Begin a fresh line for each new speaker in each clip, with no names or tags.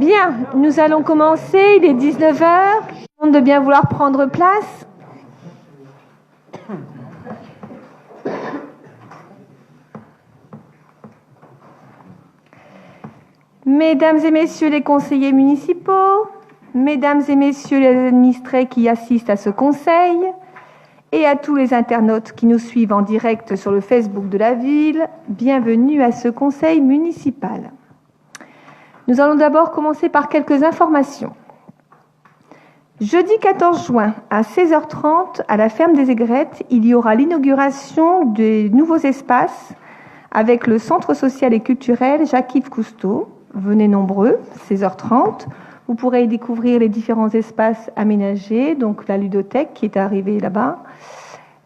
Bien, nous allons commencer, il est 19 heures. Je vous demande de bien vouloir prendre place. Mesdames et messieurs les conseillers municipaux, mesdames et messieurs les administrés qui assistent à ce conseil, et à tous les internautes qui nous suivent en direct sur le Facebook de la ville, bienvenue à ce conseil municipal. Nous allons d'abord commencer par quelques informations. Jeudi 14 juin à 16h30, à la ferme des Aigrettes, il y aura l'inauguration des nouveaux espaces avec le Centre social et culturel Jacques-Yves Cousteau. Venez nombreux, 16h30. Vous pourrez y découvrir les différents espaces aménagés, donc la ludothèque qui est arrivée là-bas,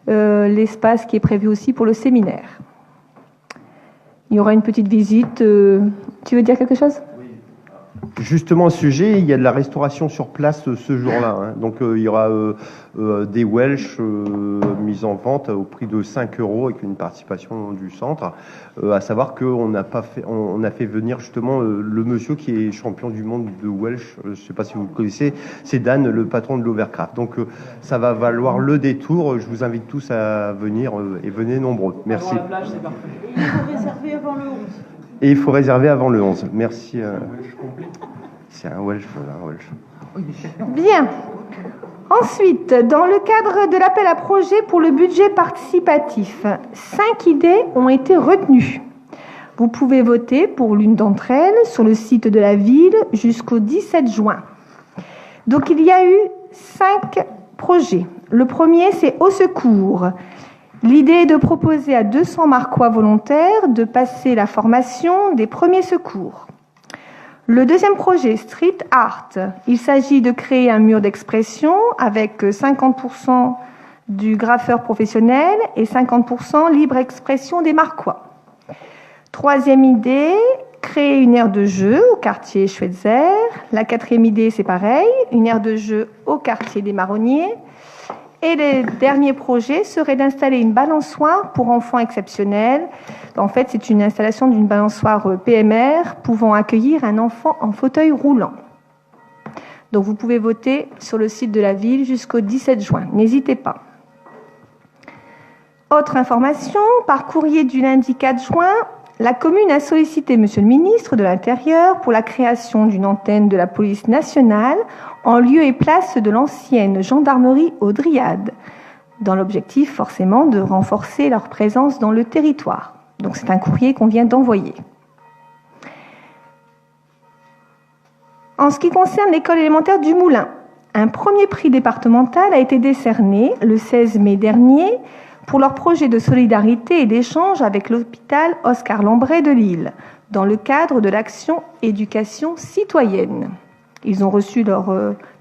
l'espace qui est prévu aussi pour le séminaire. Il y aura une petite visite. Tu veux dire quelque chose ?
Justement, à ce sujet, il y a de la restauration sur place ce jour-là. Hein. Donc, il y aura des Welsh mis en vente au prix de 5 € avec une participation du centre. À savoir qu'on a fait venir justement le monsieur qui est champion du monde de Welsh. Je ne sais pas si vous le connaissez. C'est Dan, le patron de l'Overcraft. Donc, ça va valoir le détour. Je vous invite tous à venir et venez nombreux. Merci.
La plage, c'est parfait. Et il faut réserver avant le 11.
Et il faut réserver avant le 11. Merci. C'est un Welsh.
Bien. Ensuite, dans le cadre de l'appel à projet pour le budget participatif, 5 idées ont été retenues. Vous pouvez voter pour l'une d'entre elles sur le site de la ville jusqu'au 17 juin. Donc, il y a eu 5 projets. Le premier, c'est Au Secours. L'idée est de proposer à 200 Marquois volontaires de passer la formation des premiers secours. Le deuxième projet, Street Art. Il s'agit de créer un mur d'expression avec 50% du graffeur professionnel et 50% libre expression des Marquois. Troisième idée, créer une aire de jeu au quartier Schweitzer. La quatrième idée, c'est pareil, une aire de jeu au quartier des Marronniers. Et le dernier projet serait d'installer une balançoire pour enfants exceptionnels. En fait, c'est une installation d'une balançoire PMR pouvant accueillir un enfant en fauteuil roulant. Donc, vous pouvez voter sur le site de la ville jusqu'au 17 juin. N'hésitez pas. Autre information, par courrier du lundi 4 juin, la commune a sollicité Monsieur le ministre de l'Intérieur pour la création d'une antenne de la police nationale en lieu et place de l'ancienne gendarmerie Audriade, dans l'objectif forcément de renforcer leur présence dans le territoire. Donc c'est un courrier qu'on vient d'envoyer. En ce qui concerne l'école élémentaire du Moulin, un premier prix départemental a été décerné le 16 mai dernier pour leur projet de solidarité et d'échange avec l'hôpital Oscar Lambret de Lille, dans le cadre de l'action éducation citoyenne. Ils ont reçu leur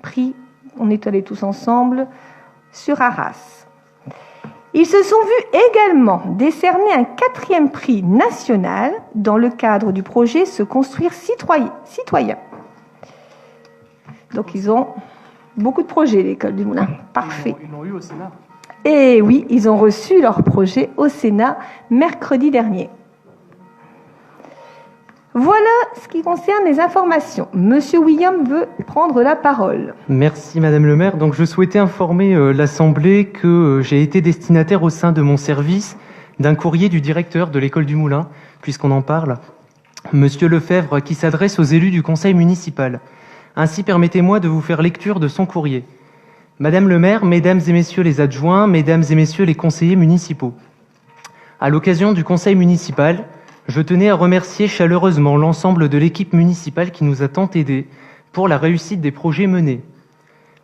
prix, on est allés tous ensemble, sur Arras. Ils se sont vus également décerner un 4e prix national dans le cadre du projet Se construire citoyen. Donc ils ont beaucoup de projets, l'école du Moulin. Parfait.
Ils l'ont eu au Sénat.
Et oui, ils ont reçu leur projet au Sénat mercredi dernier. Voilà ce qui concerne les informations. Monsieur William veut prendre la parole.
Merci Madame le maire. Donc je souhaitais informer l'Assemblée que j'ai été destinataire au sein de mon service d'un courrier du directeur de l'école du Moulin, puisqu'on en parle, Monsieur Lefebvre, qui s'adresse aux élus du conseil municipal. Ainsi, permettez-moi de vous faire lecture de son courrier. Madame le maire, mesdames et messieurs les adjoints, mesdames et messieurs les conseillers municipaux. À l'occasion du conseil municipal, je tenais à remercier chaleureusement l'ensemble de l'équipe municipale qui nous a tant aidés pour la réussite des projets menés.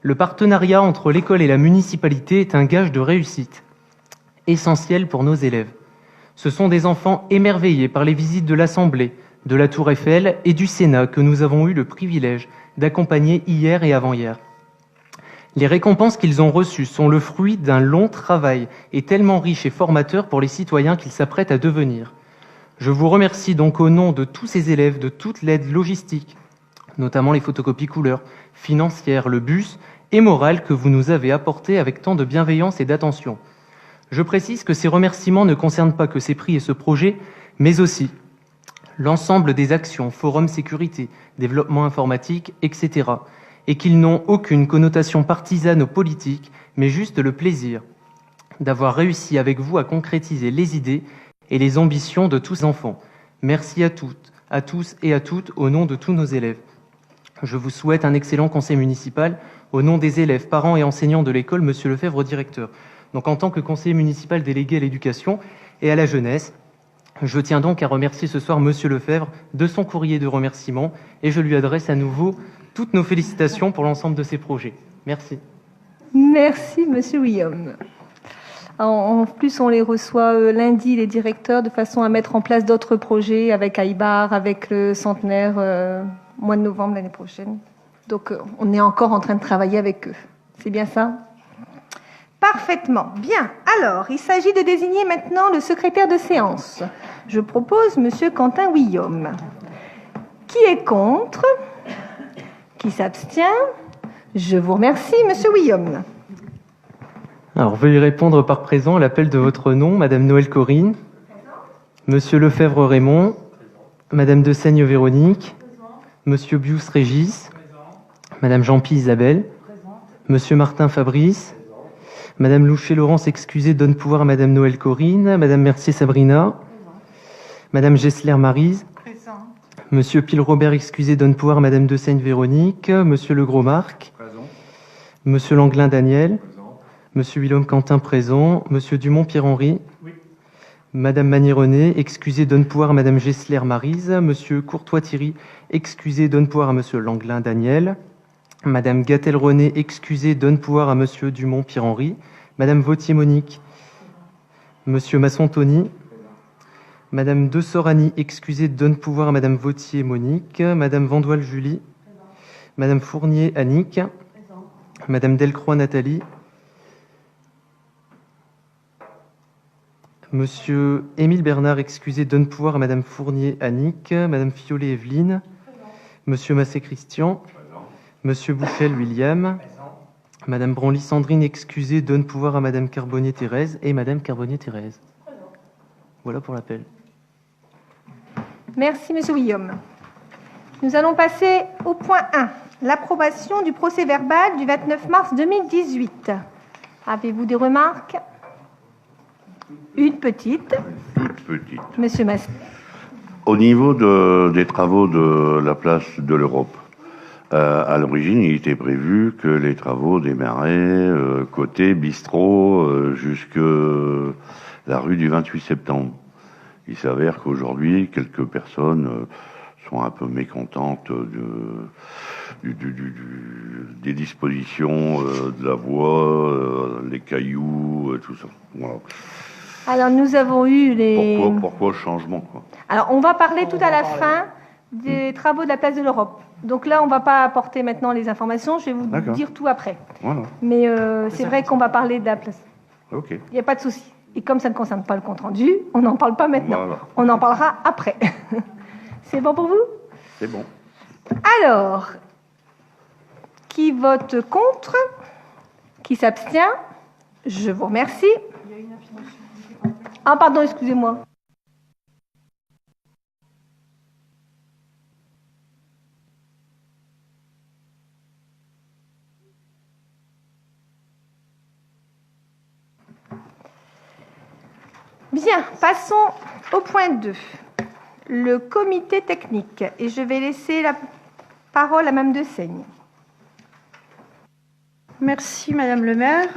Le partenariat entre l'école et la municipalité est un gage de réussite, essentiel pour nos élèves. Ce sont des enfants émerveillés par les visites de l'Assemblée, de la Tour Eiffel et du Sénat que nous avons eu le privilège d'accompagner hier et avant-hier. Les récompenses qu'ils ont reçues sont le fruit d'un long travail et tellement riche et formateur pour les citoyens qu'ils s'apprêtent à devenir. Je vous remercie donc au nom de tous ces élèves de toute l'aide logistique, notamment les photocopies couleurs, financières, le bus et morale que vous nous avez apporté avec tant de bienveillance et d'attention. Je précise que ces remerciements ne concernent pas que ces prix et ce projet, mais aussi l'ensemble des actions, forums sécurité, développement informatique, etc., et qu'ils n'ont aucune connotation partisane ou politique, mais juste le plaisir d'avoir réussi avec vous à concrétiser les idées et les ambitions de tous les enfants. Merci à toutes, à tous et à toutes au nom de tous nos élèves. Je vous souhaite un excellent conseil municipal au nom des élèves, parents et enseignants de l'école, Monsieur Lefebvre, directeur. Donc en tant que conseiller municipal délégué à l'éducation et à la jeunesse, je tiens donc à remercier ce soir Monsieur Lefebvre de son courrier de remerciement et je lui adresse à nouveau toutes nos félicitations pour l'ensemble de ses projets. Merci.
Merci, Monsieur Guillaume. En plus, on les reçoit lundi, les directeurs, de façon à mettre en place d'autres projets avec Aïbar, avec le centenaire, mois de novembre l'année prochaine. Donc, on est encore en train de travailler avec eux. C'est bien ça ? Parfaitement. Bien. Alors, il s'agit de désigner maintenant le secrétaire de séance. Je propose Monsieur Quentin Guillaume. Qui est contre ? Qui s'abstient ? Je vous remercie, Monsieur Guillaume.
Alors, veuillez répondre par présent à l'appel de votre nom, Madame Noël Corinne, Monsieur Lefebvre Raymond, Madame de Seigne Véronique, Monsieur Bius Régis, Madame Jean-Pi Isabelle, Monsieur Martin Fabrice, Madame Louchet Laurence excusée donne pouvoir à Madame Noël Corinne, Madame Mercier Sabrina, Madame Gessler Maryse, Monsieur Pile Robert excusé donne pouvoir à Madame de Seigne Véronique, Monsieur Le Gros Marc, Monsieur Langlin Daniel, Monsieur Willaume Quentin présent, Monsieur Dumont Pierre-Henri, Madame Magnier-René, excusé donne pouvoir à Madame Gessler Maryse, Monsieur Courtois Thierry, excusé donne pouvoir à Monsieur Langlin Daniel, Madame Gattel-René, excusé donne pouvoir à Monsieur Dumont Pierre-Henri, Madame Vautier Monique, Monsieur Masson Tony, Madame De Sorani, excusée, donne pouvoir à Madame Vautier Monique, Madame Vandoile Julie, Madame Fournier Annick, Madame Delcroix Nathalie, Monsieur Émile Bernard, excusé, donne pouvoir à Madame Fournier Annick, Madame Fiolet Evelyne, Monsieur Massé Christian, Monsieur Bouchel William, Madame Branly Sandrine, excusée, donne pouvoir à Madame Carbonnier Thérèse et Madame Carbonnier Thérèse. Voilà pour l'appel.
Merci, Monsieur Guillaume. Nous allons passer au point 1, l'approbation du procès-verbal du 29 mars 2018. Avez-vous des remarques ? Une petite. Monsieur Massé.
Au niveau des travaux de la place de l'Europe, à l'origine, il était prévu que les travaux démarraient côté bistrot jusque la rue du 28 septembre. Il s'avère qu'aujourd'hui, quelques personnes sont un peu mécontentes des dispositions de la voie, les cailloux, tout ça. Voilà.
Alors, nous avons eu les...
Pourquoi le changement, quoi ?
Alors, on va parler tout à la fin des travaux de la place de l'Europe. Donc là, on ne va pas apporter maintenant les informations, je vais vous dire tout après.
Voilà.
Mais c'est vrai qu'on va parler de la place.
Ok.
Il n'y a pas de souci. Et comme ça ne concerne pas le compte-rendu, on n'en parle pas maintenant.
Voilà.
On en parlera après. C'est bon pour vous ?
C'est bon.
Alors, qui vote contre ? Qui s'abstient ? Je vous remercie. Ah, pardon, excusez-moi. Bien, passons au point 2, le comité technique. Et je vais laisser la parole à Mme de Seigne.
Merci, Madame le maire.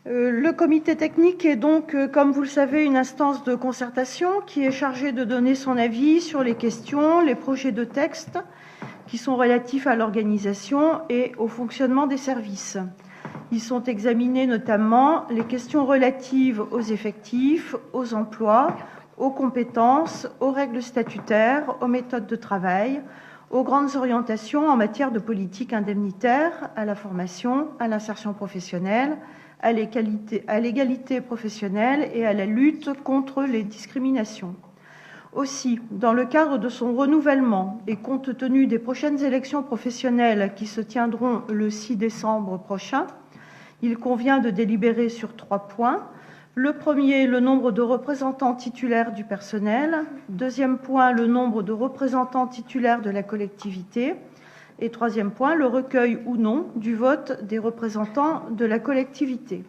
Le comité technique est donc, comme vous le savez, une instance de concertation qui est chargée de donner son avis sur les questions, les projets de texte qui sont relatifs à l'organisation et au fonctionnement des services. Ils sont examinés notamment les questions relatives aux effectifs, aux emplois, aux compétences, aux règles statutaires, aux méthodes de travail, aux grandes orientations en matière de politique indemnitaire, à la formation, à l'insertion professionnelle, à l'égalité professionnelle et à la lutte contre les discriminations. Aussi, dans le cadre de son renouvellement et compte tenu des prochaines élections professionnelles qui se tiendront le 6 décembre prochain, il convient de délibérer sur 3 points. Le premier, le nombre de représentants titulaires du personnel. Deuxième point, le nombre de représentants titulaires de la collectivité. Et troisième point, le recueil ou non du vote des représentants de la collectivité.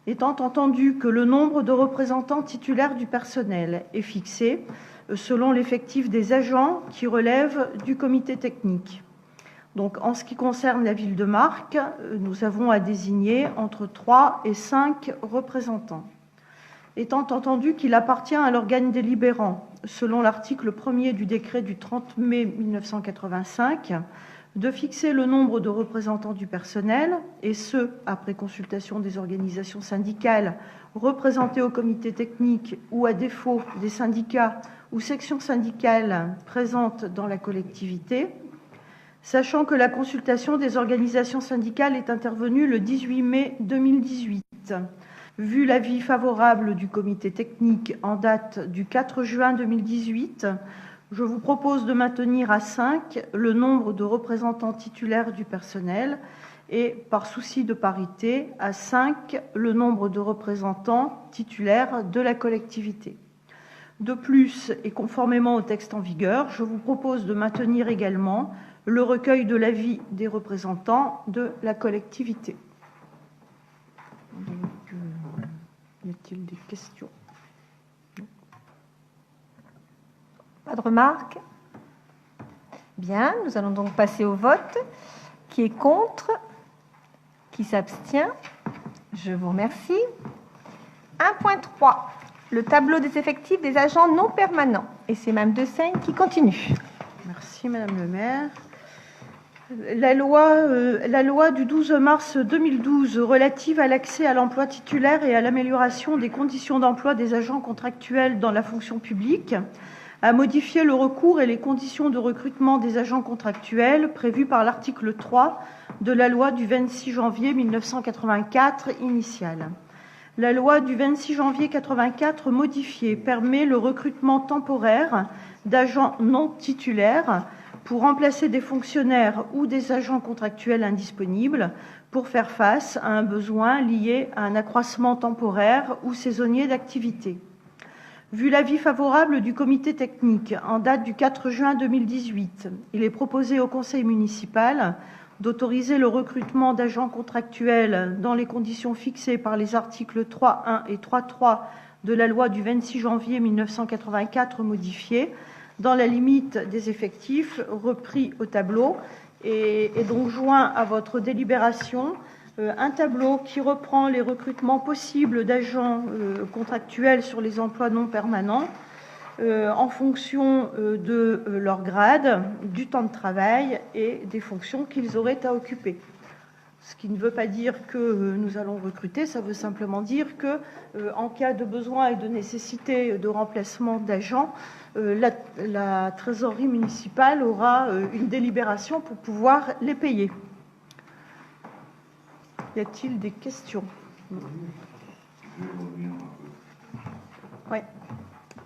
Étant entendu que le nombre de représentants titulaires du personnel est fixé selon l'effectif des agents qui relèvent du comité technique. Donc, en ce qui concerne la ville de Marcq, nous avons à désigner entre 3 et 5 représentants. Étant entendu qu'il appartient à l'organe délibérant, selon l'article 1er du décret du 30 mai 1985, de fixer le nombre de représentants du personnel, et ce, après consultation des organisations syndicales représentées au comité technique ou à défaut des syndicats ou sections syndicales présentes dans la collectivité, sachant que la consultation des organisations syndicales est intervenue le 18 mai 2018. Vu l'avis favorable du comité technique en date du 4 juin 2018, je vous propose de maintenir à 5 le nombre de représentants titulaires du personnel et, par souci de parité, à 5 le nombre de représentants titulaires de la collectivité. De plus, et conformément au texte en vigueur, je vous propose de maintenir également le recueil de l'avis des représentants de la collectivité. Donc, y a-t-il des questions?
Pas de remarques? Bien, nous allons donc passer au vote. Qui est contre? Qui s'abstient? Je vous remercie. 1.3. Le tableau des effectifs des agents non permanents. Et c'est Mme De Seyne qui continue.
Merci, Madame le maire. La loi du 12 mars 2012 relative à l'accès à l'emploi titulaire et à l'amélioration des conditions d'emploi des agents contractuels dans la fonction publique a modifié le recours et les conditions de recrutement des agents contractuels prévus par l'article 3 de la loi du 26 janvier 1984 initiale. La loi du 26 janvier 1984 modifiée permet le recrutement temporaire d'agents non titulaires pour remplacer des fonctionnaires ou des agents contractuels indisponibles pour faire face à un besoin lié à un accroissement temporaire ou saisonnier d'activité. Vu l'avis favorable du comité technique en date du 4 juin 2018, il est proposé au conseil municipal d'autoriser le recrutement d'agents contractuels dans les conditions fixées par les articles 3.1 et 3.3 de la loi du 26 janvier 1984 modifiée, dans la limite des effectifs repris au tableau, et donc joint à votre délibération un tableau qui reprend les recrutements possibles d'agents contractuels sur les emplois non permanents en fonction de leur grade, du temps de travail et des fonctions qu'ils auraient à occuper. Ce qui ne veut pas dire que nous allons recruter, ça veut simplement dire que, en cas de besoin et de nécessité de remplacement d'agents, la trésorerie municipale aura une délibération pour pouvoir les payer. Y a-t-il des questions? Oui.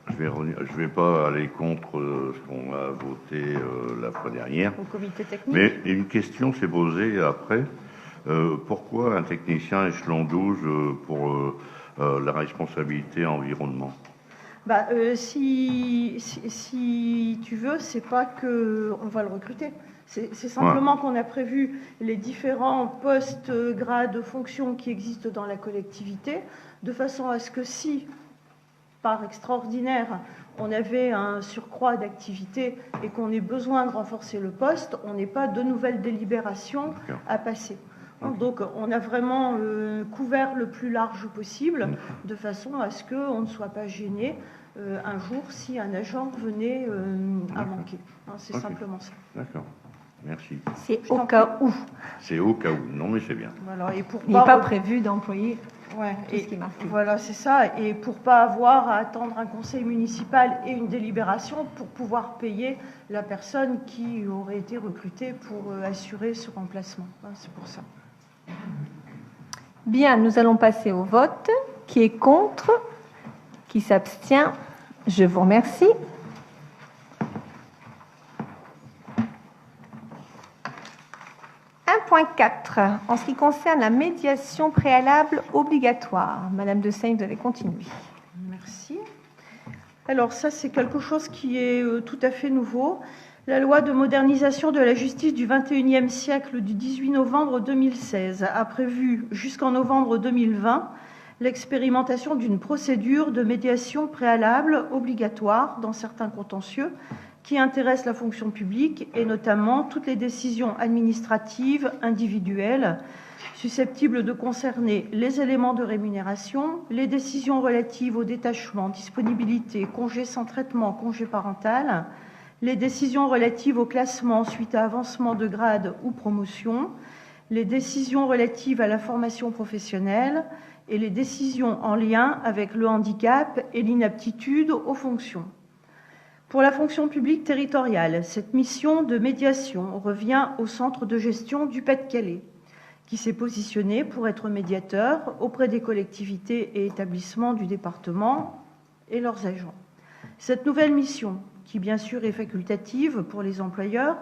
Je ne vais pas aller contre ce qu'on a voté la fois dernière.
Au comité technique.
Mais une question s'est posée après. Pourquoi un technicien échelon 12 pour la responsabilité environnement?
Si tu veux, c'est pas que on va le recruter. C'est simplement qu'on a prévu les différents postes, grades, fonctions qui existent dans la collectivité, de façon à ce que si, par extraordinaire, on avait un surcroît d'activité et qu'on ait besoin de renforcer le poste, on n'ait pas de nouvelles délibérations à passer. Donc, on a vraiment couvert le plus large possible, de façon à ce qu'on ne soit pas gêné un jour si un agent venait à manquer. C'est simplement ça.
D'accord. Merci.
C'est au cas où.
C'est au cas où. Non, mais c'est bien.
Voilà, et pour
il n'est pas prévu d'employer tout ce qui est marqué.
Voilà, c'est ça. Et pour ne pas avoir à attendre un conseil municipal et une délibération pour pouvoir payer la personne qui aurait été recrutée pour assurer ce remplacement. C'est pour ça.
Bien, nous allons passer au vote. Qui est contre? Qui s'abstient? Je vous remercie. 1.4. 1.4, en ce qui concerne la médiation préalable obligatoire. Madame de Seyne, vous allez continuer.
Merci. Alors ça, c'est quelque chose qui est tout à fait nouveau. La loi de modernisation de la justice du XXIe siècle du 18 novembre 2016 a prévu jusqu'en novembre 2020 l'expérimentation d'une procédure de médiation préalable obligatoire dans certains contentieux qui intéressent la fonction publique et notamment toutes les décisions administratives individuelles susceptibles de concerner les éléments de rémunération, les décisions relatives au détachement, disponibilité, congé sans traitement, congé parental, les décisions relatives au classement suite à avancement de grade ou promotion, les décisions relatives à la formation professionnelle et les décisions en lien avec le handicap et l'inaptitude aux fonctions. Pour la fonction publique territoriale, cette mission de médiation revient au centre de gestion du Pas-de-Calais, qui s'est positionné pour être médiateur auprès des collectivités et établissements du département et leurs agents. Cette nouvelle mission, qui bien sûr est facultative pour les employeurs,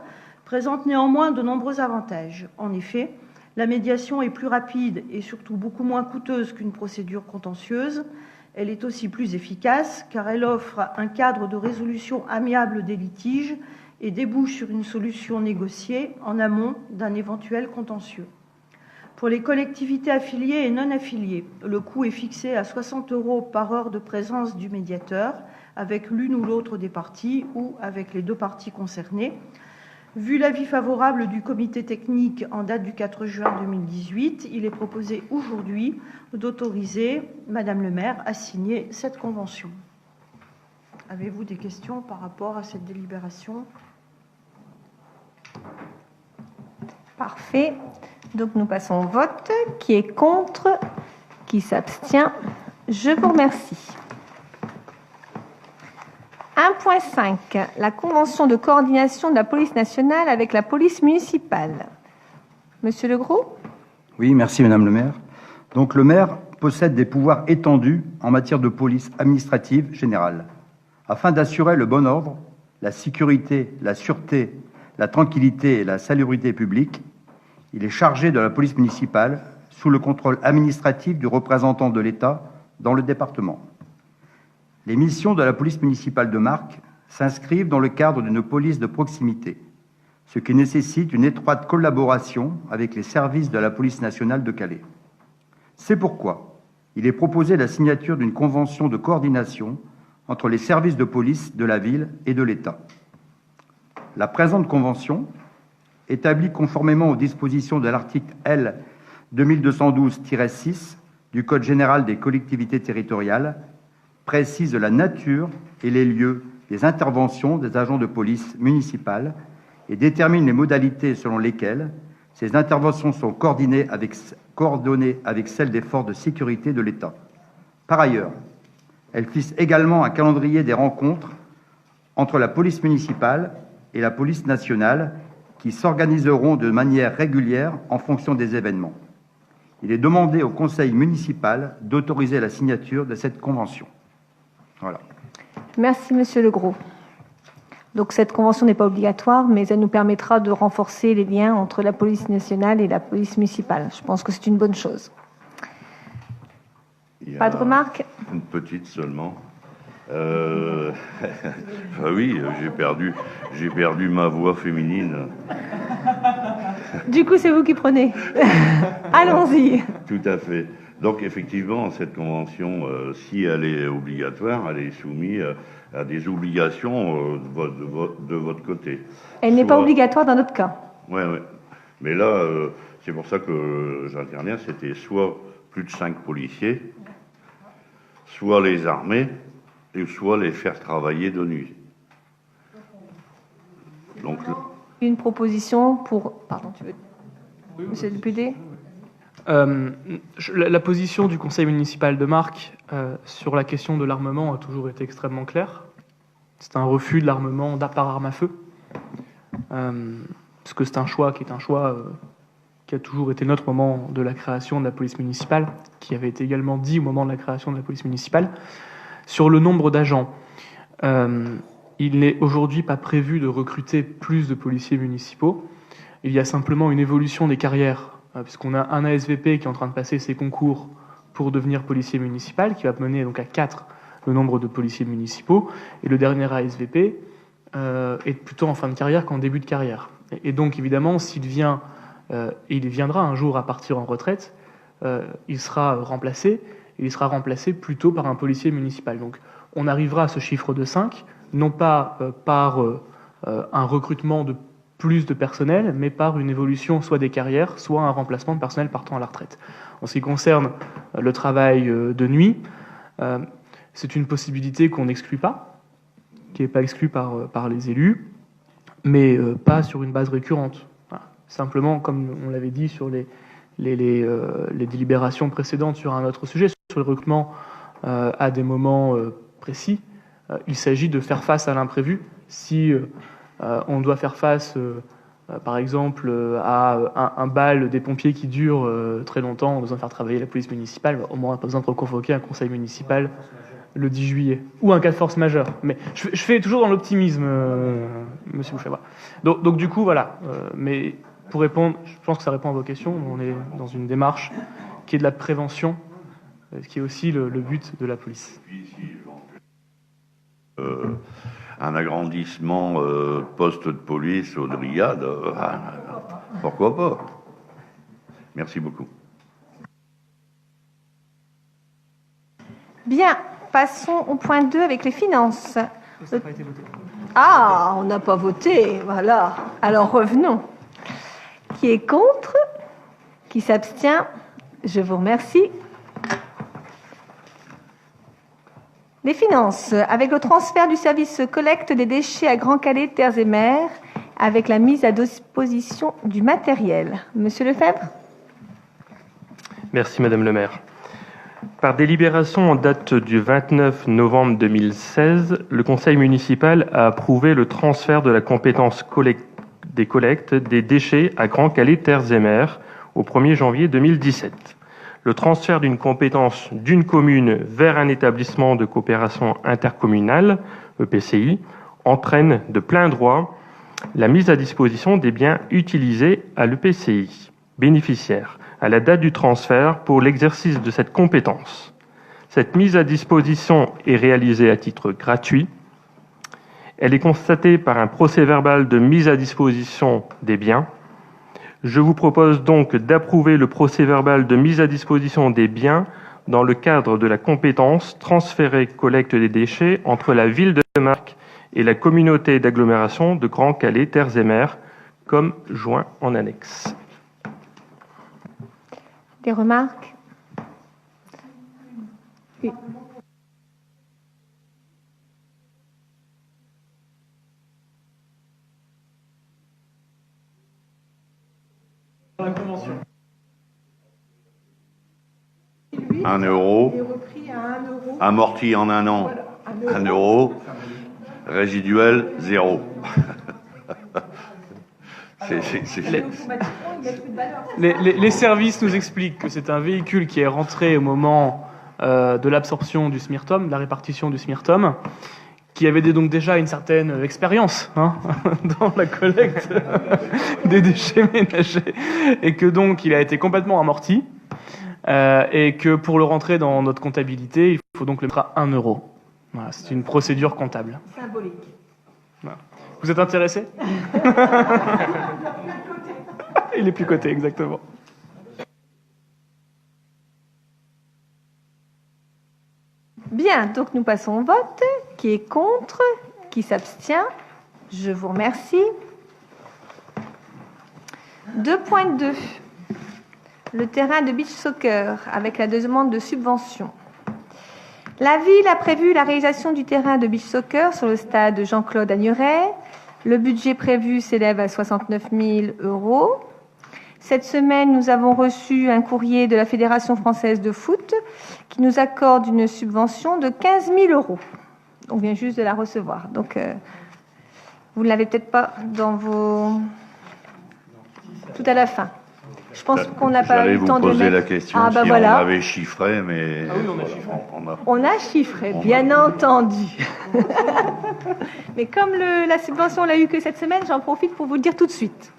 présente néanmoins de nombreux avantages. En effet, la médiation est plus rapide et surtout beaucoup moins coûteuse qu'une procédure contentieuse. Elle est aussi plus efficace car elle offre un cadre de résolution amiable des litiges et débouche sur une solution négociée en amont d'un éventuel contentieux. Pour les collectivités affiliées et non affiliées, le coût est fixé à 60 € par heure de présence du médiateur avec l'une ou l'autre des parties ou avec les deux parties concernées. Vu l'avis favorable du comité technique en date du 4 juin 2018, il est proposé aujourd'hui d'autoriser Madame le maire à signer cette convention. Avez-vous des questions par rapport à cette délibération ?
Parfait. Donc nous passons au vote. Qui est contre? Qui s'abstient? Je vous remercie. 1.5. La convention de coordination de la police nationale avec la police municipale. Monsieur Legros?
Oui, merci Madame le maire. Donc le maire possède des pouvoirs étendus en matière de police administrative générale. Afin d'assurer le bon ordre, la sécurité, la sûreté, la tranquillité et la salubrité publique, il est chargé de la police municipale sous le contrôle administratif du représentant de l'État dans le département. Les missions de la police municipale de Marcq s'inscrivent dans le cadre d'une police de proximité, ce qui nécessite une étroite collaboration avec les services de la police nationale de Calais. C'est pourquoi il est proposé la signature d'une convention de coordination entre les services de police de la ville et de l'État. La présente convention, établie conformément aux dispositions de l'article L. 2212-6 du Code général des collectivités territoriales, précise la nature et les lieux des interventions des agents de police municipale et détermine les modalités selon lesquelles ces interventions sont coordonnées avec celles des forces de sécurité de l'État. Par ailleurs, elle fixe également un calendrier des rencontres entre la police municipale et la police nationale qui s'organiseront de manière régulière en fonction des événements. Il est demandé au conseil municipal d'autoriser la signature de cette convention. Voilà.
Merci, Monsieur Legros. Donc cette convention n'est pas obligatoire, mais elle nous permettra de renforcer les liens entre la police nationale et la police municipale. Je pense que c'est une bonne chose. Pas de remarques?
Une petite seulement. Oui, j'ai perdu ma voix féminine.
Du coup, c'est vous qui prenez. Allons-y.
Tout à fait. Donc, effectivement, cette convention, si elle est obligatoire, elle est soumise à des obligations de votre côté.
Elle n'est pas obligatoire dans notre cas.
Oui, oui. Mais là, c'est pour ça que j'interviens, c'était soit plus de 5 policiers, soit les armées, et soit les faire travailler de nuit. Donc,
une proposition pour... Pardon, tu veux... Oui, Monsieur le député.
La position du conseil municipal de Marcq sur la question de l'armement a toujours été extrêmement claire. C'est un refus de l'armement par arme à feu. Parce que c'est un choix qui a toujours été notre moment de la création de la police municipale, qui avait été également dit au moment de la création de la police municipale. Sur le nombre d'agents, il n'est aujourd'hui pas prévu de recruter plus de policiers municipaux. il y a simplement une évolution des carrières, puisqu'on a un ASVP qui est en train de passer ses concours pour devenir policier municipal, qui va mener donc à 4 le nombre de policiers municipaux, et le dernier ASVP est plutôt en fin de carrière qu'en début de carrière. Et donc évidemment, s'il vient, et il viendra un jour à partir en retraite, il sera remplacé, et il sera remplacé plutôt par un policier municipal. Donc on arrivera à ce chiffre de 5, non pas par un recrutement de plus de personnel, mais par une évolution soit des carrières, soit un remplacement de personnel partant à la retraite. En ce qui concerne le travail de nuit, c'est une possibilité qu'on n'exclut pas, qui n'est pas exclue par les élus, mais pas sur une base récurrente. Voilà. Simplement, comme on l'avait dit sur les délibérations précédentes sur un autre sujet, sur le recrutement à des moments précis, il s'agit de faire face à l'imprévu. Si on doit faire face, par exemple, à un bal des pompiers qui dure très longtemps, on a besoin de faire travailler la police municipale, au moins on n'a pas besoin de reconvoquer un conseil municipal le 10 juillet, ou un cas de force majeure. Mais je fais toujours dans l'optimisme, monsieur Boucher. Voilà. Donc du coup, voilà. Mais pour répondre, je pense que ça répond à vos questions. On est dans une démarche qui est de la prévention, ce qui est aussi le but de la police.
Un agrandissement poste de police aux brigades, pourquoi pas? Merci beaucoup.
Bien, passons au point 2 avec les finances.
Ça n'a pas été voté.
Ah, on n'a pas voté, voilà. Alors revenons. Qui est contre? Qui s'abstient? Je vous remercie. Les finances, avec le transfert du service collecte des déchets à Grand-Calais, Terres et Mers, avec la mise à disposition du matériel. Monsieur Lefebvre?
Merci Madame le maire. Par délibération en date du 29 novembre 2016, le Conseil municipal a approuvé le transfert de la compétence des collectes des déchets à Grand-Calais, Terres et Mers au 1er janvier 2017. Le transfert d'une compétence d'une commune vers un établissement de coopération intercommunale, EPCI, entraîne de plein droit la mise à disposition des biens utilisés à l'EPCI bénéficiaire à la date du transfert pour l'exercice de cette compétence. Cette mise à disposition est réalisée à titre gratuit. Elle est constatée par un procès-verbal de mise à disposition des biens. Je vous propose donc d'approuver le procès-verbal de mise à disposition des biens dans le cadre de la compétence transférée collecte des déchets entre la ville de Marcq et la communauté d'agglomération de Grand-Calais, Terres et Mers, comme joint en annexe.
Des remarques? Oui.
La convention.
1 euro, amorti en un an, 1 euro, résiduel 0.
Les services nous expliquent que c'est un véhicule qui est rentré au moment de l'absorption du SMIRTOM, de la répartition du SMIRTOM, qui avait donc déjà une certaine expérience dans la collecte des déchets ménagers, et que donc il a été complètement amorti, et que pour le rentrer dans notre comptabilité, il faut donc le mettre à 1 euro. Voilà, c'est une procédure comptable.
Symbolique.
Voilà. Vous êtes intéressé? Il est plus coté, exactement.
Bien, donc nous passons au vote. Qui est contre? Qui s'abstient? Je vous remercie. 2.2. Le terrain de beach soccer avec la demande de subvention. La ville a prévu la réalisation du terrain de beach soccer sur le stade Jean-Claude Agnuret. Le budget prévu s'élève à 69 000 €. Cette semaine, nous avons reçu un courrier de la Fédération française de foot qui nous accorde une subvention de 15 000 €. On vient juste de la recevoir. Donc, vous ne l'avez peut-être pas dans vos... Tout à la fin. Je pense qu'on n'a pas eu le temps de
poser
mettre...
la question
Ah, bah
si
voilà.
on avait chiffré, mais...
Ah oui, on a chiffré.
On a chiffré, bien entendu. Mais comme la subvention, on l'a eu que cette semaine, j'en profite pour vous le dire tout de suite.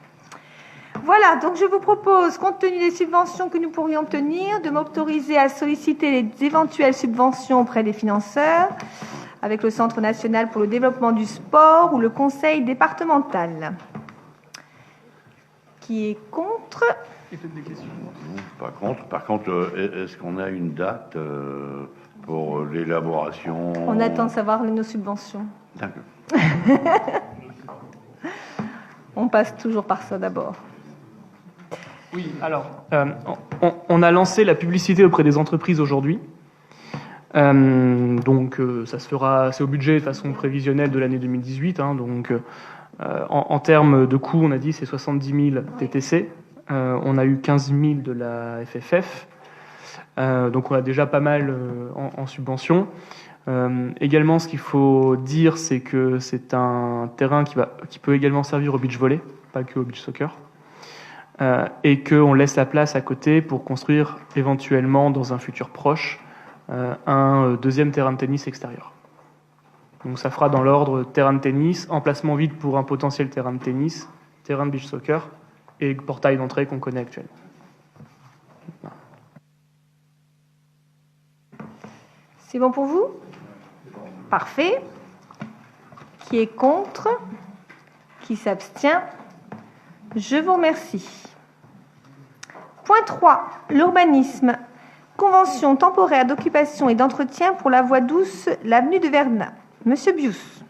Voilà, donc je vous propose, compte tenu des subventions que nous pourrions obtenir, de m'autoriser à solliciter les éventuelles subventions auprès des financeurs, avec le Centre national pour le développement du sport ou le conseil départemental. Qui est contre?
Pas contre. Par contre, est-ce qu'on a une date pour l'élaboration?
On attend de savoir nos subventions.
D'accord.
On passe toujours par ça d'abord.
Oui, alors, on a lancé la publicité auprès des entreprises aujourd'hui. Donc, ça se fera, c'est au budget de façon prévisionnelle de l'année 2018. Donc, en termes de coûts, on a dit c'est 70 000 TTC. On a eu 15 000 de la FFF. Donc, on a déjà pas mal en subvention. Également, ce qu'il faut dire, c'est que c'est un terrain qui peut également servir au beach volley, pas que au beach soccer. Et qu'on laisse la place à côté pour construire éventuellement dans un futur proche un deuxième terrain de tennis extérieur. Donc ça fera dans l'ordre terrain de tennis, emplacement vide pour un potentiel terrain de tennis, terrain de beach soccer et portail d'entrée qu'on connaît actuellement. Voilà.
C'est bon pour vous? Parfait. Qui est contre? Qui s'abstient? Je vous remercie. Point 3. L'urbanisme. Convention temporaire d'occupation et d'entretien pour la voie douce, l'avenue de Verdun. Monsieur Bius.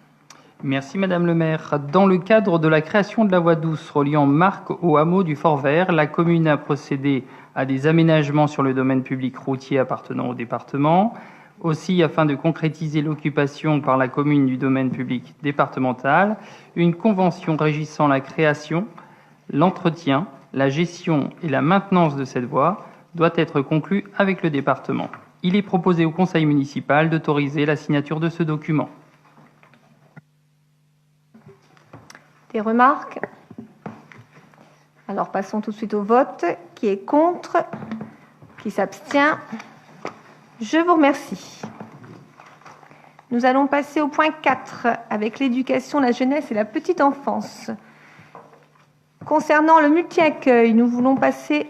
Merci Madame le maire. Dans le cadre de la création de la voie douce reliant Marcq au hameau du Fort-Vert, la commune a procédé à des aménagements sur le domaine public routier appartenant au département. Aussi, afin de concrétiser l'occupation par la commune du domaine public départemental, une convention régissant la création, l'entretien, la gestion et la maintenance de cette voie doit être conclue avec le département. Il est proposé au conseil municipal d'autoriser la signature de ce document.
Des remarques? Alors passons tout de suite au vote. Qui est contre? Qui s'abstient? Je vous remercie. Nous allons passer au point 4 avec l'éducation, la jeunesse et la petite enfance. Concernant le multi-accueil, nous voulons passer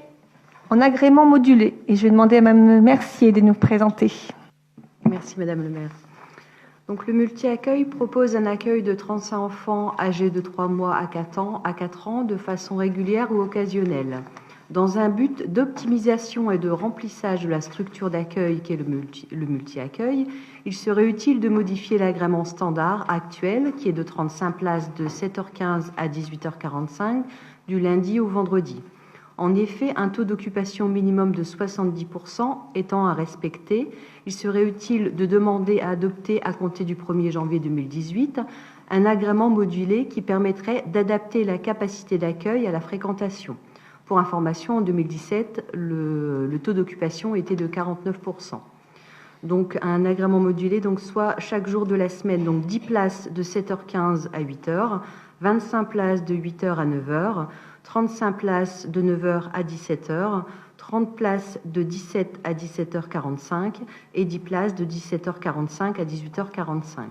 en agrément modulé. Et je vais demander à Mme Mercier de nous présenter.
Merci Madame le maire. Donc, le multi-accueil propose un accueil de 35 enfants âgés de 3 mois à 4 ans de façon régulière ou occasionnelle. Dans un but d'optimisation et de remplissage de la structure d'accueil qu'est le multi-accueil, il serait utile de modifier l'agrément standard actuel qui est de 35 places de 7h15 à 18h45 du lundi au vendredi. En effet, un taux d'occupation minimum de 70% étant à respecter, il serait utile de demander à adopter à compter du 1er janvier 2018 un agrément modulé qui permettrait d'adapter la capacité d'accueil à la fréquentation. Pour information, en 2017, le taux d'occupation était de 49%. Donc un agrément modulé, donc soit chaque jour de la semaine, donc 10 places de 7h15 à 8h, 25 places de 8h à 9h, 35 places de 9h à 17h, 30 places de 17 à 17h45 et 10 places de 17h45 à 18h45.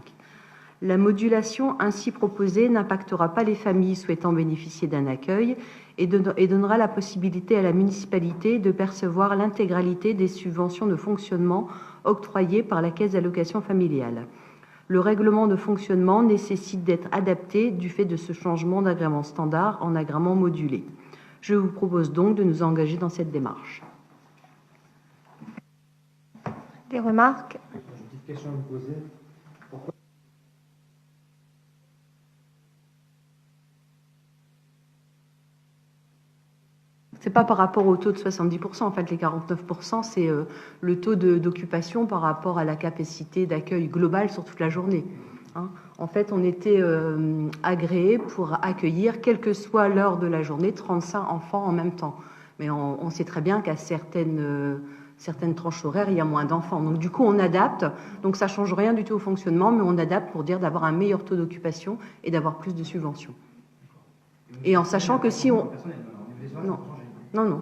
La modulation ainsi proposée n'impactera pas les familles souhaitant bénéficier d'un accueil et donnera la possibilité à la municipalité de percevoir l'intégralité des subventions de fonctionnement octroyées par la Caisse d'allocation familiale. Le règlement de fonctionnement nécessite d'être adapté du fait de ce changement d'agrément standard en agrément modulé. Je vous propose donc de nous engager dans cette démarche.
Des remarques?
J'ai une petite question à vous poser. Pourquoi
C'est pas par rapport au taux de 70%. En fait, les 49%, c'est le taux d'occupation par rapport à la capacité d'accueil globale sur toute la journée. En fait, on était agréé pour accueillir, quelle que soit l'heure de la journée, 35 enfants en même temps. Mais on sait très bien qu'à certaines tranches horaires, il y a moins d'enfants. Donc, du coup, on adapte. Donc, ça ne change rien du tout au fonctionnement, mais on adapte pour dire d'avoir un meilleur taux d'occupation et d'avoir plus de subventions. Et en sachant que si on... Non.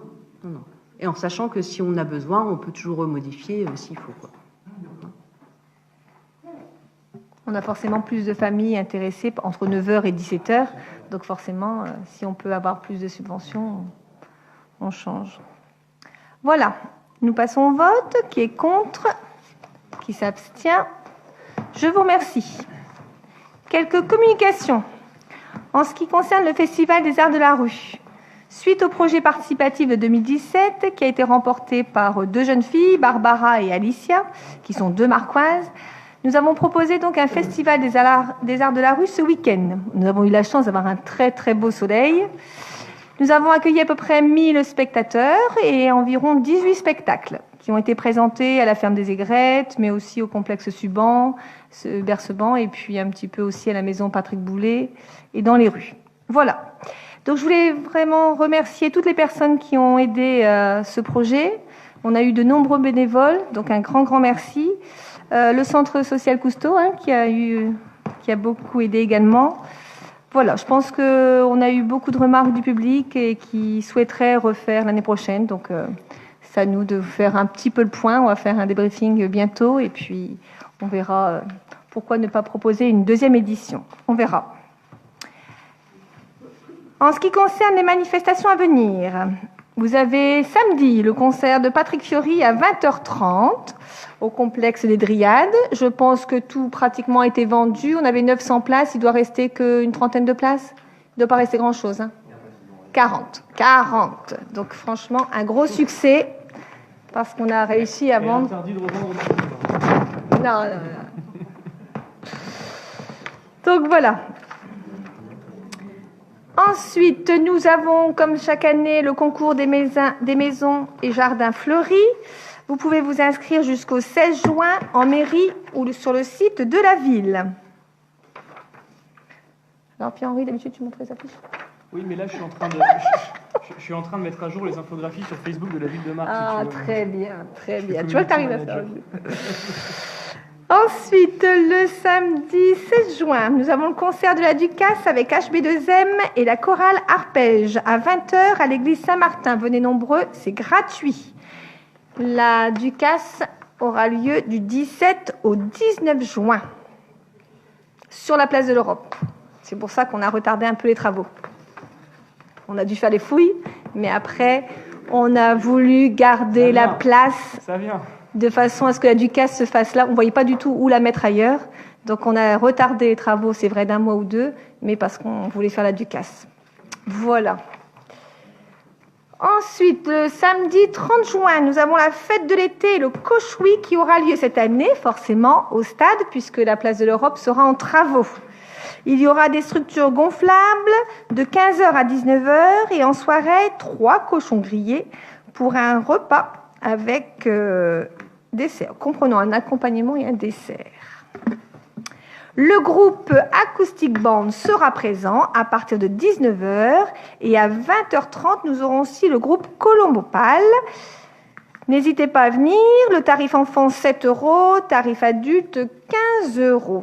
Et en sachant que si on a besoin, on peut toujours remodifier s'il faut, quoi.
On a forcément plus de familles intéressées entre 9h et 17h. Donc forcément, si on peut avoir plus de subventions, on change. Voilà. Nous passons au vote. Qui est contre? Qui s'abstient? Je vous remercie. Quelques communications. En ce qui concerne le Festival des Arts de la Rue, suite au projet participatif de 2017, qui a été remporté par 2 jeunes filles, Barbara et Alicia, qui sont 2 Marcoises, nous avons proposé donc un Festival des Arts de la Rue ce week-end. Nous avons eu la chance d'avoir un très très beau soleil. Nous avons accueilli à peu près 1000 spectateurs et environ 18 spectacles qui ont été présentés à la Ferme des Aigrettes, mais aussi au complexe Suban, Berceban, et puis un petit peu aussi à la maison Patrick Boulet et dans les rues. Voilà. Donc je voulais vraiment remercier toutes les personnes qui ont aidé ce projet. On a eu de nombreux bénévoles, donc un grand merci. Le Centre social Cousteau, qui a beaucoup aidé également. Voilà, je pense qu'on a eu beaucoup de remarques du public et qui souhaiteraient refaire l'année prochaine. Donc, c'est à nous de faire un petit peu le point. On va faire un débriefing bientôt et puis on verra pourquoi ne pas proposer une 2e édition. On verra. En ce qui concerne les manifestations à venir, vous avez samedi le concert de Patrick Fiori à 20h30 au complexe des Dryades. Je pense que tout pratiquement a été vendu. On avait 900 places, il doit rester qu'une trentaine de places. Il ne doit pas rester grand-chose. 40. Donc franchement, un gros succès parce qu'on a réussi à vendre. Non. Donc voilà. Ensuite, nous avons, comme chaque année, le concours des maisons et jardins fleuris. Vous pouvez vous inscrire jusqu'au 16 juin en mairie ou sur le site de la ville. Alors, Pierre-Henri, d'habitude, tu montres les affiches?
Oui, mais là, je suis en train de mettre à jour les infographies sur Facebook de la ville de Marne.
Ah, si très bien. Tu vois que tu arrives à faire. Ensuite, le samedi 16 juin, nous avons le concert de la Ducasse avec HB2M et la chorale Arpège à 20h à l'église Saint-Martin. Venez nombreux, c'est gratuit. La Ducasse aura lieu du 17 au 19 juin sur la place de l'Europe. C'est pour ça qu'on a retardé un peu les travaux. On a dû faire les fouilles, mais après, on a voulu garder la place.
Ça vient.
De façon à ce que la Ducasse se fasse là. On ne voyait pas du tout où la mettre ailleurs. Donc on a retardé les travaux, c'est vrai, d'1 mois ou 2, mais parce qu'on voulait faire la Ducasse. Voilà. Ensuite, le samedi 30 juin, nous avons la fête de l'été, le Cochoui, qui aura lieu cette année, forcément, au stade, puisque la place de l'Europe sera en travaux. Il y aura des structures gonflables de 15h à 19h et en soirée, 3 cochons grillés pour un repas avec dessert, comprenant un accompagnement et un dessert. Le groupe Acoustic Band sera présent à partir de 19h et à 20h30, nous aurons aussi le groupe Colombopal. N'hésitez pas à venir, le tarif enfant 7 €, tarif adulte 15 €.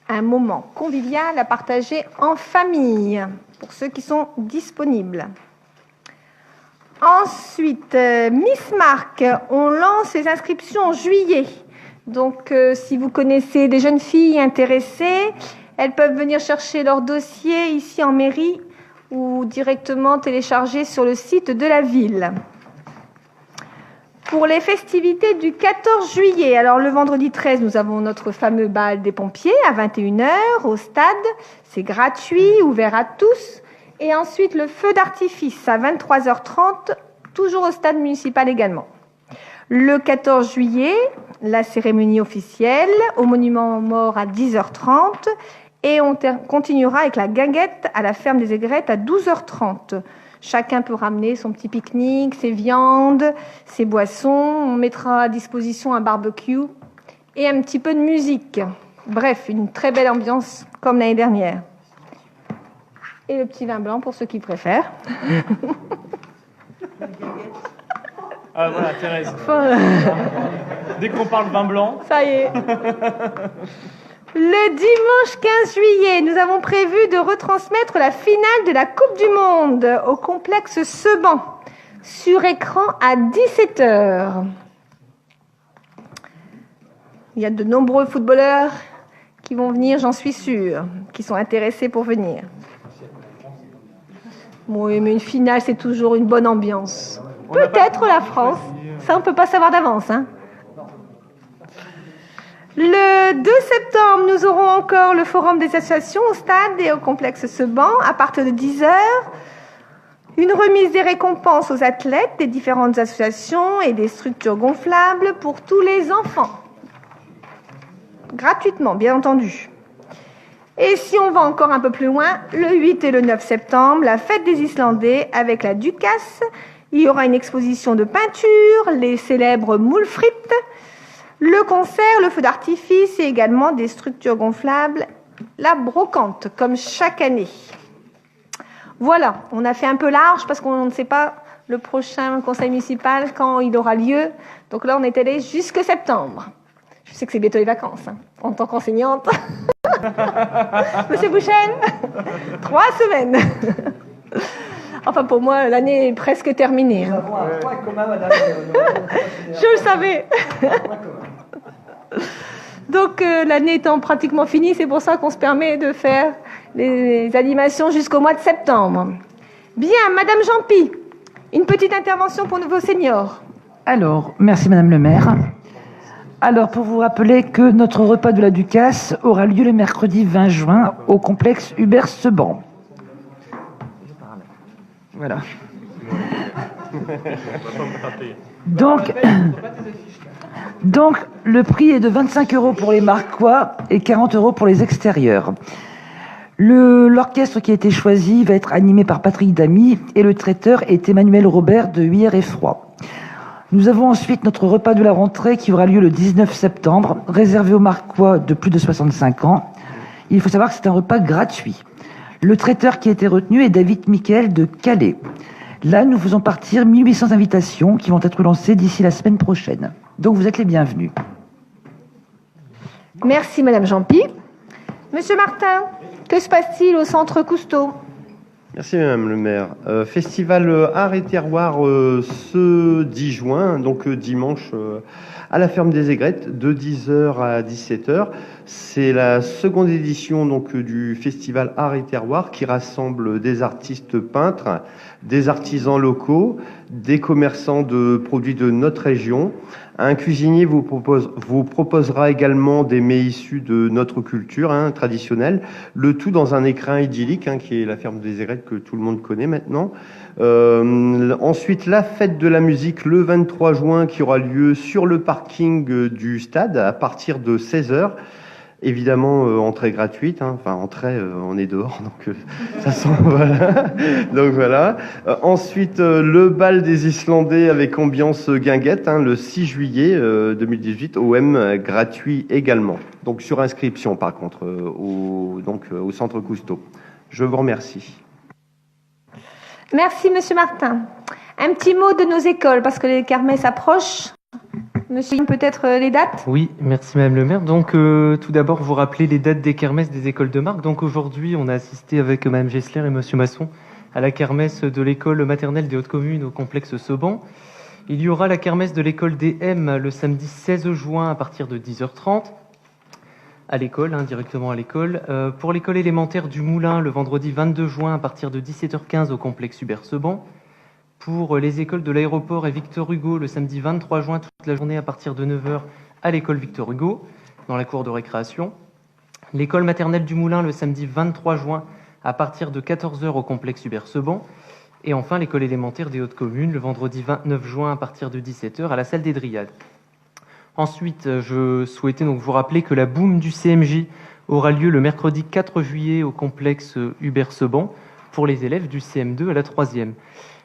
Un moment convivial à partager en famille pour ceux qui sont disponibles. Ensuite, Miss Marc, on lance les inscriptions en juillet. Donc, si vous connaissez des jeunes filles intéressées, elles peuvent venir chercher leur dossier ici en mairie ou directement télécharger sur le site de la ville. Pour les festivités du 14 juillet, alors le vendredi 13, nous avons notre fameux bal des pompiers à 21h au stade. C'est gratuit, ouvert à tous. Et ensuite, le feu d'artifice à 23h30, toujours au stade municipal également. Le 14 juillet, la cérémonie officielle au monument aux morts à 10h30 et on continuera avec la guinguette à la ferme des Aigrettes à 12h30. Chacun peut ramener son petit pique-nique, ses viandes, ses boissons. On mettra à disposition un barbecue et un petit peu de musique. Bref, une très belle ambiance comme l'année dernière. Et le petit vin blanc pour ceux qui préfèrent.
Ah voilà, Thérèse. Dès qu'on parle vin blanc.
Ça y est. Le dimanche 15 juillet, nous avons prévu de retransmettre la finale de la Coupe du Monde au complexe Seban sur écran à 17h. Il y a de nombreux footballeurs qui vont venir, j'en suis sûre, qui sont intéressés pour venir. Oui, mais une finale, c'est toujours une bonne ambiance. Peut-être la France. Ça, on ne peut pas savoir d'avance. Hein. Le 2 septembre, nous aurons encore le forum des associations au stade et au complexe Seban à partir de 10h. Une remise des récompenses aux athlètes des différentes associations et des structures gonflables pour tous les enfants. Gratuitement, bien entendu. Et si on va encore un peu plus loin, le 8 et le 9 septembre, la fête des Islandais avec la Ducasse. Il y aura une exposition de peinture, les célèbres moules frites, le concert, le feu d'artifice et également des structures gonflables, la brocante, comme chaque année. Voilà, on a fait un peu large parce qu'on ne sait pas le prochain conseil municipal quand il aura lieu. Donc là, on est allé jusque septembre. Je sais que c'est bientôt les vacances, hein, en tant qu'enseignante. Monsieur Bouchen, 3 semaines. Enfin, pour moi, l'année est presque terminée. Hein. Je le savais. Donc, l'année étant pratiquement finie, c'est pour ça qu'on se permet de faire les animations jusqu'au mois de septembre. Bien, Madame Jean-Pi, une petite intervention pour vos seniors.
Alors, merci Madame le maire. Alors, pour vous rappeler que notre repas de la Ducasse aura lieu le mercredi 20 juin au complexe Hubert-Seban. Voilà. Donc, le prix est de 25 € pour les Marquois et 40 € pour les extérieurs. L'orchestre qui a été choisi va être animé par Patrick Damy et le traiteur est Emmanuel Robert de Huyer et Froid. Nous avons ensuite notre repas de la rentrée qui aura lieu le 19 septembre, réservé aux Marquois de plus de 65 ans. Il faut savoir que c'est un repas gratuit. Le traiteur qui a été retenu est David Miquel de Calais. Là, nous faisons partir 1800 invitations qui vont être lancées d'ici la semaine prochaine. Donc, vous êtes les bienvenus.
Merci, Madame Jean-Pi. Monsieur Martin, que se passe-t-il au centre Cousteau ?
Merci Madame le maire. Festival Art et Terroir ce 10 juin, donc dimanche, à la ferme des Aigrettes, de 10h à 17h. C'est la seconde édition donc, du festival Art et Terroir qui rassemble des artistes peintres, des artisans locaux, des commerçants de produits de notre région. Un cuisinier vous proposera également des mets issus de notre culture traditionnelle, le tout dans un écrin idyllique qui est la ferme des Aigrettes que tout le monde connaît maintenant. Ensuite, la fête de la musique le 23 juin qui aura lieu sur le parking du stade à partir de 16h. Évidemment, entrée gratuite, enfin entrée, on est dehors, donc ça sent, voilà. Donc voilà. Ensuite, le bal des Islandais avec ambiance guinguette, le 6 juillet 2018, OM gratuit également. Donc sur inscription, par contre, au centre Cousteau. Je vous remercie.
Merci, Monsieur Martin. Un petit mot de nos écoles, parce que les kermesses approchent. Monsieur, peut-être les dates ?
Oui, merci Madame le maire. Donc, tout d'abord, vous rappelez les dates des kermesses des écoles de Marques. Donc, aujourd'hui, on a assisté avec Madame Gessler et Monsieur Masson à la kermesse de l'école maternelle des Hautes-Communes au complexe Seban. Il y aura la kermesse de l'école des M le samedi 16 juin à partir de 10h30 à l'école, directement à l'école. Pour l'école élémentaire du Moulin, le vendredi 22 juin à partir de 17h15 au complexe Hubert-Seban. Pour les écoles de l'aéroport et Victor Hugo, le samedi 23 juin, toute la journée à partir de 9h à l'école Victor Hugo, dans la cour de récréation. L'école maternelle du Moulin, le samedi 23 juin, à partir de 14h au complexe Hubert-Seban. Et enfin, l'école élémentaire des Hautes-Communes, le vendredi 29 juin, à partir de 17h, à la salle des Dryades. Ensuite, je souhaitais donc vous rappeler que la boum du CMJ aura lieu le mercredi 4 juillet au complexe Hubert-Seban pour les élèves du CM2 à la 3e.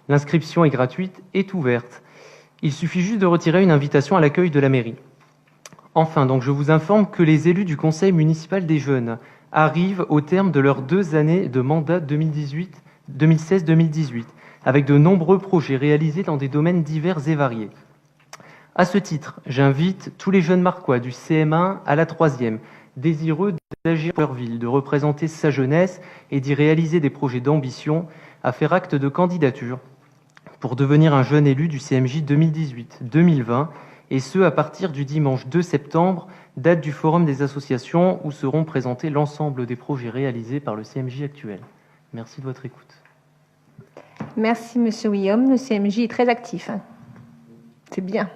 L'inscription est gratuite et ouverte. Il suffit juste de retirer une invitation à l'accueil de la mairie. Enfin, donc, je vous informe que les élus du conseil municipal des jeunes arrivent au terme de leurs 2 années de mandat 2016-2018, avec de nombreux projets réalisés dans des domaines divers et variés. À ce titre, j'invite tous les jeunes Marquois du CM1 à la 3e, désireux d'agir pour leur ville, de représenter sa jeunesse et d'y réaliser des projets d'ambition, à faire acte de candidature pour devenir un jeune élu du CMJ 2018-2020 et ce à partir du dimanche 2 septembre, date du Forum des associations, où seront présentés l'ensemble des projets réalisés par le CMJ actuel. Merci de votre écoute.
Merci, Monsieur Guillaume. Le CMJ est très actif. C'est bien.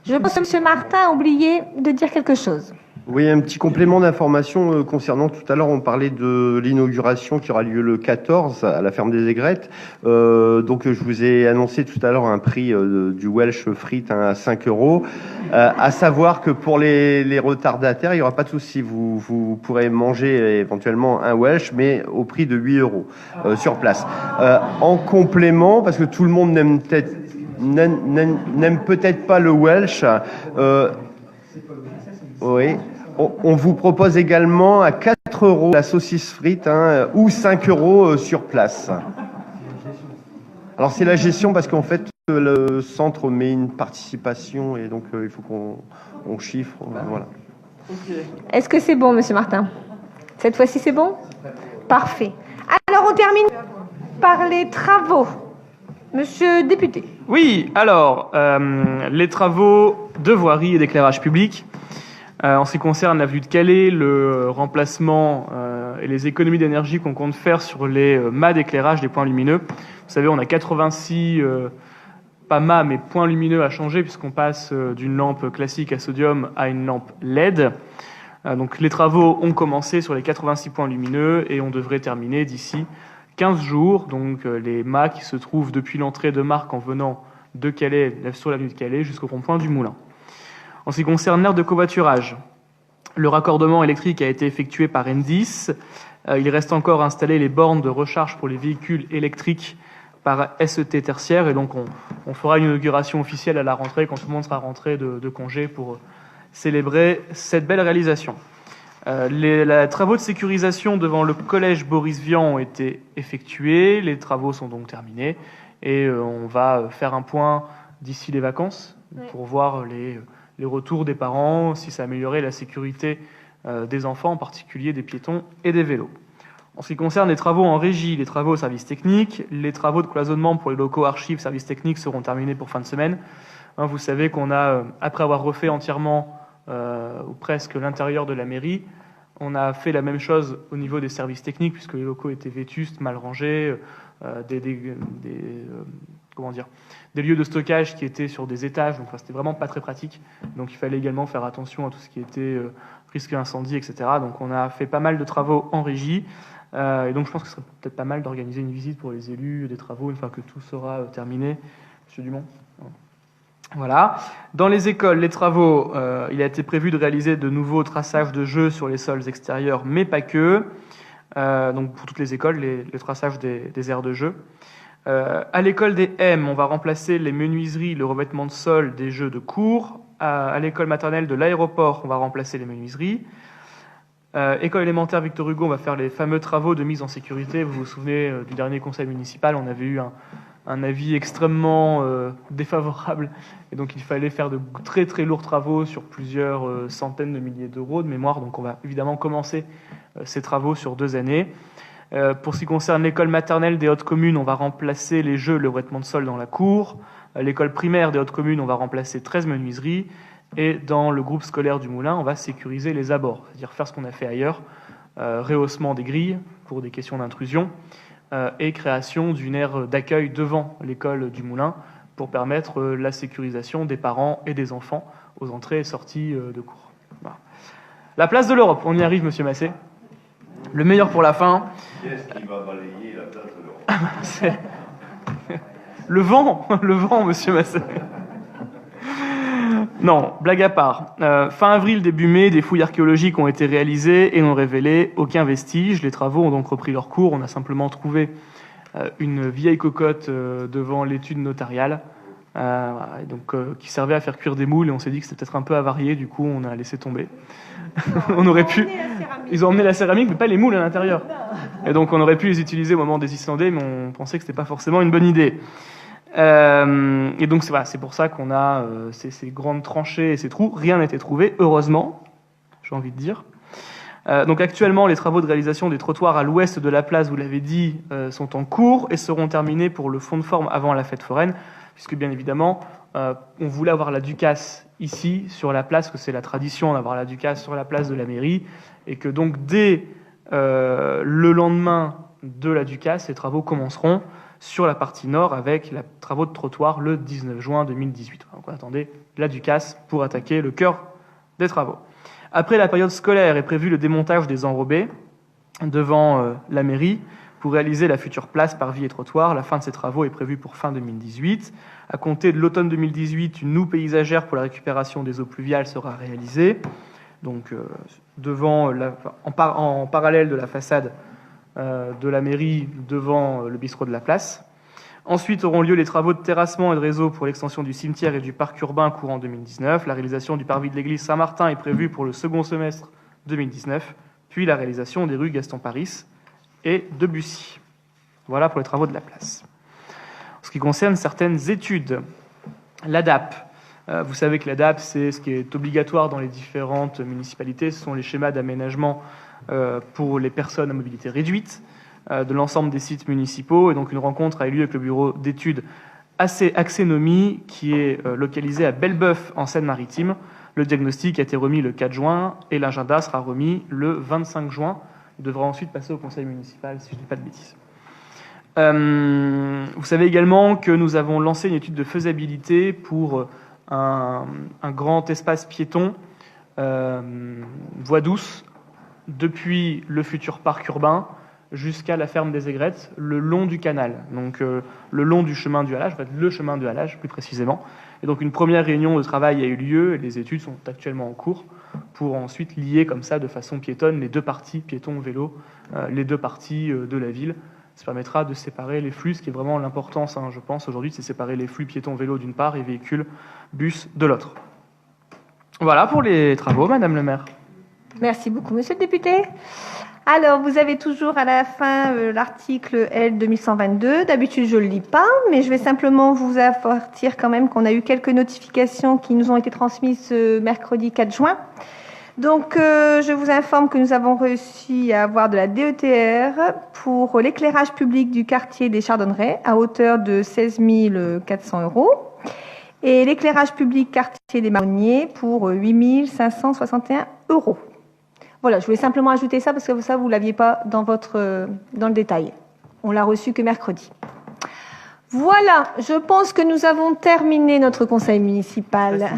Je pense que M. Martin a oublié de dire quelque chose.
Oui, un petit complément d'information concernant tout à l'heure, on parlait de l'inauguration qui aura lieu le 14 à la ferme des Aigrettes. Donc, je vous ai annoncé tout à l'heure un prix du Welsh frites à 5 €. À savoir que pour les retardataires, il n'y aura pas de souci. Vous pourrez manger éventuellement un Welsh, mais au prix de 8 € sur place. En complément, parce que tout le monde n'aime peut-être pas le Welsh. Oui. On vous propose également à 4 € la saucisse frite ou 5 € sur place. Alors c'est la gestion parce qu'en fait le centre met une participation et donc il faut qu'on chiffre. Voilà.
Est-ce que c'est bon, Monsieur Martin? Cette fois-ci, c'est bon? Parfait. Alors on termine par les travaux. Monsieur le député.
Oui, alors, les travaux de voirie et d'éclairage public. En ce qui concerne l'avenue de Calais, le remplacement et les économies d'énergie qu'on compte faire sur les mâts d'éclairage des points lumineux. Vous savez, on a 86, pas mâts, mais points lumineux à changer puisqu'on passe d'une lampe classique à sodium à une lampe LED. Donc les travaux ont commencé sur les 86 points lumineux et on devrait terminer d'ici 15 jours. Donc les mâts qui se trouvent depuis l'entrée de Marcq en venant de Calais, sur l'avenue de Calais, jusqu'au rond-point du Moulin. En ce qui concerne l'aire de covoiturage, le raccordement électrique a été effectué par N10. Il reste encore à installer les bornes de recharge pour les véhicules électriques par SET tertiaire. Et donc, on fera une inauguration officielle à la rentrée, quand tout le monde sera rentré de congé, pour célébrer cette belle réalisation. Les travaux de sécurisation devant le collège Boris Vian ont été effectués. Les travaux sont donc terminés. Et on va faire un point d'ici les vacances pour voir les retours des parents, si ça a amélioré la sécurité des enfants, en particulier des piétons et des vélos. En ce qui concerne les travaux en régie, les travaux au service technique, les travaux de cloisonnement pour les locaux archives, services techniques seront terminés pour fin de semaine. Vous savez qu'on a, après avoir refait entièrement ou presque l'intérieur de la mairie, on a fait la même chose au niveau des services techniques, puisque les locaux étaient vétustes, mal rangés, des lieux de stockage qui étaient sur des étages, donc c'était vraiment pas très pratique. Donc il fallait également faire attention à tout ce qui était risque d'incendie, etc. Donc on a fait pas mal de travaux en régie, et donc je pense que ce serait peut-être pas mal d'organiser une visite pour les élus des travaux une fois que tout sera terminé. Monsieur Dumont. Voilà. Dans les écoles, les travaux, il a été prévu de réaliser de nouveaux traçages de jeux sur les sols extérieurs, mais pas que. Donc pour toutes les écoles, les traçages des aires de jeu. À l'école des M, on va remplacer les menuiseries, le revêtement de sol des jeux de cours. À l'école maternelle de l'aéroport, on va remplacer les menuiseries. École élémentaire Victor Hugo, on va faire les fameux travaux de mise en sécurité. Vous vous souvenez du dernier conseil municipal, on avait eu un avis extrêmement défavorable. Et donc il fallait faire de très très lourds travaux sur plusieurs centaines de milliers d'euros de mémoire. Donc on va évidemment commencer ces travaux sur 2 années. Pour ce qui concerne l'école maternelle des Hautes-Communes, on va remplacer les jeux, le revêtement de sol dans la cour. L'école primaire des Hautes-Communes, on va remplacer 13 menuiseries. Et dans le groupe scolaire du Moulin, on va sécuriser les abords, c'est-à-dire faire ce qu'on a fait ailleurs, rehaussement des grilles pour des questions d'intrusion, et création d'une aire d'accueil devant l'école du Moulin pour permettre la sécurisation des parents et des enfants aux entrées et sorties de cours. Voilà. La place de l'Europe, on y arrive, monsieur Massé. Le meilleur pour la fin.
Qui est-ce qui va balayer la place de l'Europe?
Le vent, monsieur Massé. Non, blague à part. Fin avril, début mai, des fouilles archéologiques ont été réalisées et n'ont révélé aucun vestige. Les travaux ont donc repris leur cours. On a simplement trouvé une vieille cocotte devant l'étude notariale, qui servait à faire cuire des moules, et on s'est dit que c'était peut-être un peu avarié, du coup on a laissé tomber. On aurait pu. Ils ont emmené la céramique, mais pas les moules à l'intérieur. Et donc on aurait pu les utiliser au moment des Islandais, mais on pensait que c'était pas forcément une bonne idée. Et donc c'est pour ça qu'on a ces grandes tranchées et ces trous. Rien n'a été trouvé, heureusement, j'ai envie de dire. Donc actuellement, les travaux de réalisation des trottoirs à l'ouest de la place, vous l'avez dit, sont en cours et seront terminés pour le fond de forme avant la fête foraine. puisque bien évidemment, on voulait avoir la Ducasse ici, sur la place, que c'est la tradition d'avoir la Ducasse sur la place de la mairie, et que donc dès le lendemain de la Ducasse, les travaux commenceront sur la partie nord avec les travaux de trottoir le 19 juin 2018. Donc on attendait la Ducasse pour attaquer le cœur des travaux. Après la période scolaire est prévu le démontage des enrobés devant la mairie pour réaliser la future place parvis et trottoir. La fin de ces travaux est prévue pour fin 2018. À compter de l'automne 2018, une noue paysagère pour la récupération des eaux pluviales sera réalisée. Donc, en parallèle de la façade de la mairie devant le bistrot de la place. Ensuite auront lieu les travaux de terrassement et de réseau pour l'extension du cimetière et du parc urbain courant 2019. La réalisation du parvis de l'église Saint-Martin est prévue pour le second semestre 2019, puis la réalisation des rues Gaston-Paris et Debussy. Voilà pour les travaux de la place. En ce qui concerne certaines études, l'ADAP. Vous savez que l'ADAP, c'est ce qui est obligatoire dans les différentes municipalités. Ce sont les schémas d'aménagement pour les personnes à mobilité réduite de l'ensemble des sites municipaux. Et donc une rencontre a eu lieu avec le bureau d'études Axénomie, qui est localisé à Belbeuf en Seine-Maritime. Le diagnostic a été remis le 4 juin et l'agenda sera remis le 25 juin. Il devra ensuite passer au conseil municipal, si je ne dis pas de bêtises. Vous savez également que nous avons lancé une étude de faisabilité pour un grand espace piéton, voie douce, depuis le futur parc urbain jusqu'à la ferme des Aigrettes, le long du canal, donc le long du chemin du halage, en fait le chemin du halage plus précisément. Et donc une première réunion de travail a eu lieu et les études sont actuellement en cours pour ensuite lier comme ça de façon piétonne les deux parties, piéton-vélo, les deux parties de la ville. Ça permettra de séparer les flux, ce qui est vraiment l'importance, je pense, aujourd'hui, c'est séparer les flux piétons-vélo d'une part et véhicules, bus de l'autre. Voilà pour les travaux, Madame le maire.
Merci beaucoup, Monsieur le député. Alors, vous avez toujours à la fin l'article L 2122. D'habitude, je ne le lis pas, mais je vais simplement vous avertir quand même qu'on a eu quelques notifications qui nous ont été transmises ce mercredi 4 juin. Donc, je vous informe que nous avons réussi à avoir de la DETR pour l'éclairage public du quartier des Chardonnerets à hauteur de 16 400 € et l'éclairage public quartier des Marronniers pour 8 561 €. Voilà, je voulais simplement ajouter ça parce que ça, vous ne l'aviez pas dans le détail. On l'a reçu que mercredi. Voilà, je pense que nous avons terminé notre conseil municipal.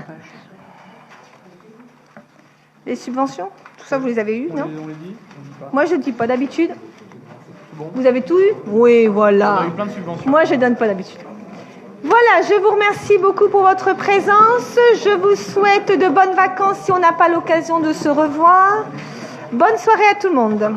Les subventions, tout ça, vous les avez eues, non?
On les dit,
Moi, je ne dis pas d'habitude. Vous avez tout eu? Oui, voilà.
On a eu plein de subventions.
Moi, je ne donne pas d'habitude. Voilà, je vous remercie beaucoup pour votre présence. Je vous souhaite de bonnes vacances si on n'a pas l'occasion de se revoir. Bonne soirée à tout le monde.